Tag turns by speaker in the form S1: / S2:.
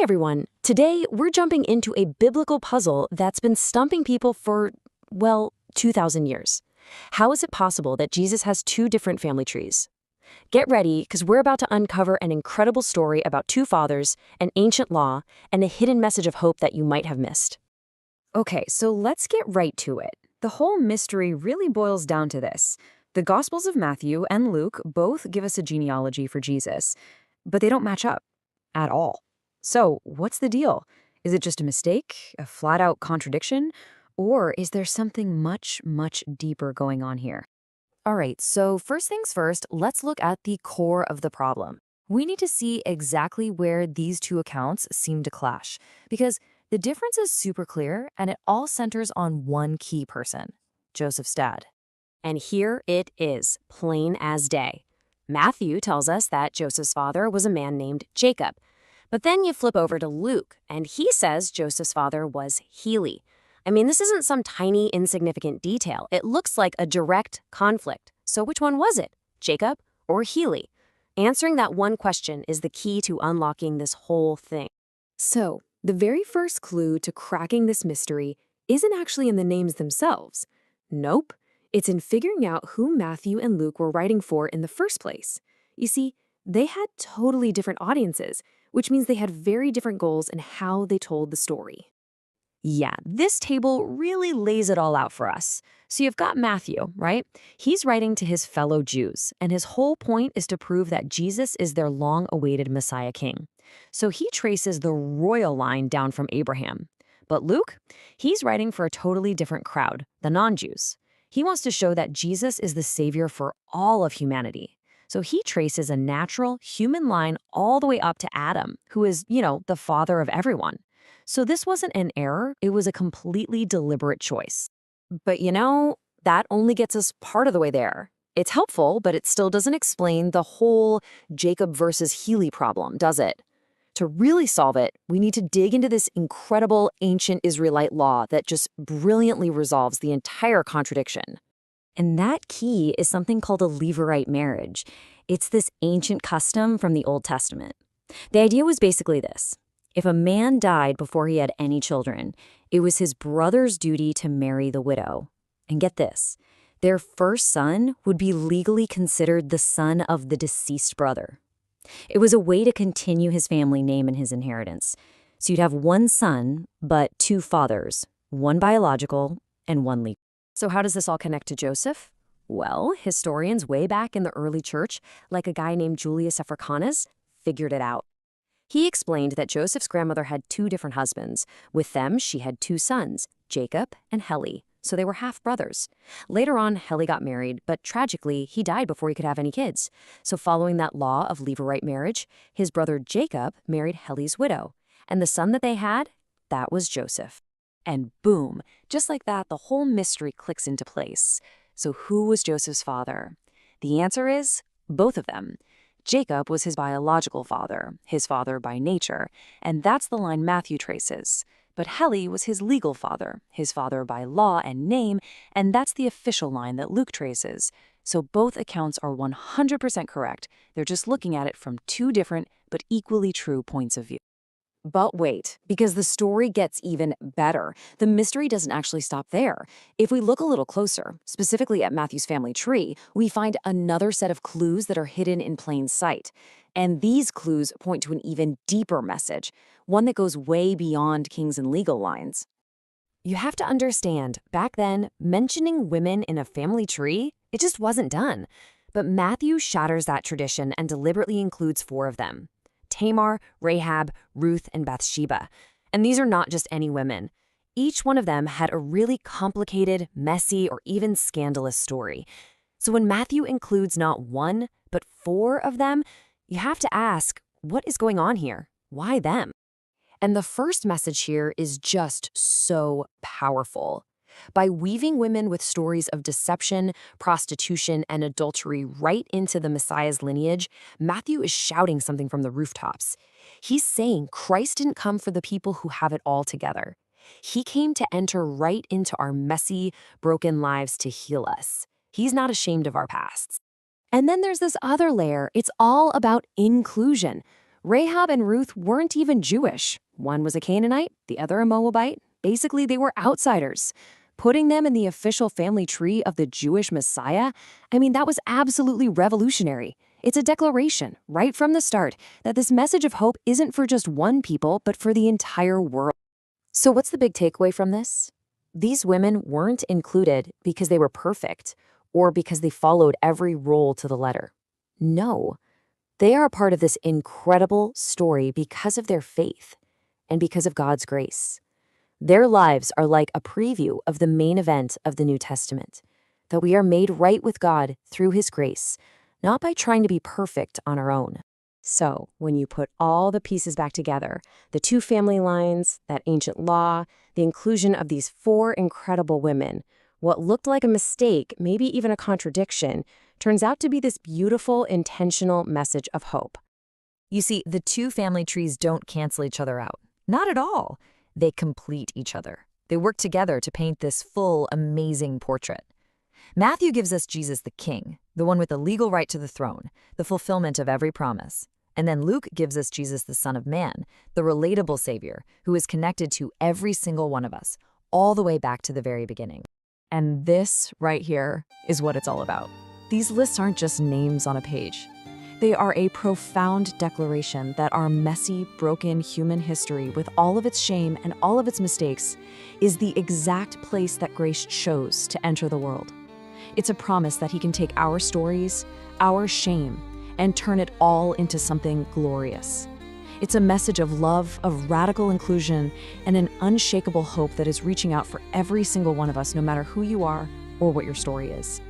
S1: everyone. Today, we're jumping into a biblical puzzle that's been stumping people for, well, 2,000 years. How is it possible that Jesus has two different family trees? Get ready, because we're about to uncover an incredible story about two fathers, an ancient law, and a hidden message of hope that you might have missed.
S2: Okay, so let's get right to it. The whole mystery really boils down to this. The Gospels of Matthew and Luke both give us a genealogy for Jesus, but they don't match up at all. So, what's the deal? Is it just a mistake, a flat-out contradiction, or is there something much, much deeper going on here?
S3: All right, so first things first, let's look at the core of the problem. We need to see exactly where these two accounts seem to clash, because the difference is super clear and it all centers on one key person, Joseph's dad.
S1: And here it is, plain as day. Matthew tells us that Joseph's father was a man named Jacob. But then you flip over to Luke, and he says Joseph's father was Heli. I mean, this isn't some tiny, insignificant detail. It looks like a direct conflict. So which one was it, Jacob or Heli? Answering that one question is the key to unlocking this whole thing.
S2: So, the very first clue to cracking this mystery isn't actually in the names themselves. Nope, it's in figuring out who Matthew and Luke were writing for in the first place. You see, they had totally different audiences, which means they had very different goals in how they told the story.
S3: Yeah, this table really lays it all out for us. So you've got Matthew, right? He's writing to his fellow Jews, and his whole point is to prove that Jesus is their long-awaited Messiah king. So he traces the royal line down from Abraham. But Luke, he's writing for a totally different crowd, the non-Jews. He wants to show that Jesus is the savior for all of humanity. So he traces a natural human line all the way up to Adam, who is, the father of everyone. So this wasn't an error, it was a completely deliberate choice.
S1: But that only gets us part of the way there. It's helpful, but it still doesn't explain the whole Jacob versus Heli problem, does it? To really solve it, we need to dig into this incredible ancient Israelite law that just brilliantly resolves the entire contradiction.
S3: And that key is something called a Levirate marriage. It's this ancient custom from the Old Testament. The idea was basically this. If a man died before he had any children, it was his brother's duty to marry the widow. And get this, their first son would be legally considered the son of the deceased brother. It was a way to continue his family name and his inheritance. So you'd have one son, but two fathers, one biological and one legal.
S1: So how does this all connect to Joseph? Well, historians way back in the early church, like a guy named Julius Africanus, figured it out. He explained that Joseph's grandmother had two different husbands. With them, she had two sons, Jacob and Heli, so they were half-brothers. Later on, Heli got married, but tragically, he died before he could have any kids. So following that law of Levirate marriage, his brother Jacob married Heli's widow. And the son that they had, that was Joseph. And boom, just like that, the whole mystery clicks into place. So who was Joseph's father? The answer is both of them. Jacob was his biological father, his father by nature, and that's the line Matthew traces. But Heli was his legal father, his father by law and name, and that's the official line that Luke traces. So both accounts are 100% correct. They're just looking at it from two different but equally true points of view. But wait, because the story gets even better. The mystery doesn't actually stop there. If we look a little closer, specifically at Matthew's family tree, we find another set of clues that are hidden in plain sight. And these clues point to an even deeper message, one that goes way beyond kings and legal lines. You have to understand, back then, mentioning women in a family tree, it just wasn't done. But Matthew shatters that tradition and deliberately includes four of them. Tamar, Rahab, Ruth, and Bathsheba. And these are not just any women. Each one of them had a really complicated, messy, or even scandalous story. So when Matthew includes not one, but four of them, you have to ask, what is going on here? Why them? And the first message here is just so powerful. By weaving women with stories of deception, prostitution, and adultery right into the Messiah's lineage, Matthew is shouting something from the rooftops. He's saying Christ didn't come for the people who have it all together. He came to enter right into our messy, broken lives to heal us. He's not ashamed of our pasts. And then there's this other layer. It's all about inclusion. Rahab and Ruth weren't even Jewish. One was a Canaanite, the other a Moabite. Basically, they were outsiders. Putting them in the official family tree of the Jewish Messiah, that was absolutely revolutionary. It's a declaration, right from the start, that this message of hope isn't for just one people, but for the entire world. So what's the big takeaway from this? These women weren't included because they were perfect or because they followed every rule to the letter. No, they are a part of this incredible story because of their faith and because of God's grace. Their lives are like a preview of the main event of the New Testament, that we are made right with God through His grace, not by trying to be perfect on our own. So, when you put all the pieces back together, the two family lines, that ancient law, the inclusion of these four incredible women, what looked like a mistake, maybe even a contradiction, turns out to be this beautiful, intentional message of hope.
S3: You see, the two family trees don't cancel each other out. Not at all. They complete each other. They work together to paint this full, amazing portrait. Matthew gives us Jesus the King, the one with the legal right to the throne, the fulfillment of every promise. And then Luke gives us Jesus the Son of Man, the relatable Savior, who is connected to every single one of us, all the way back to the very beginning. And this right here is what it's all about. These lists aren't just names on a page. They are a profound declaration that our messy, broken human history, with all of its shame and all of its mistakes, is the exact place that grace chose to enter the world. It's a promise that He can take our stories, our shame, and turn it all into something glorious. It's a message of love, of radical inclusion, and an unshakable hope that is reaching out for every single one of us, no matter who you are or what your story is.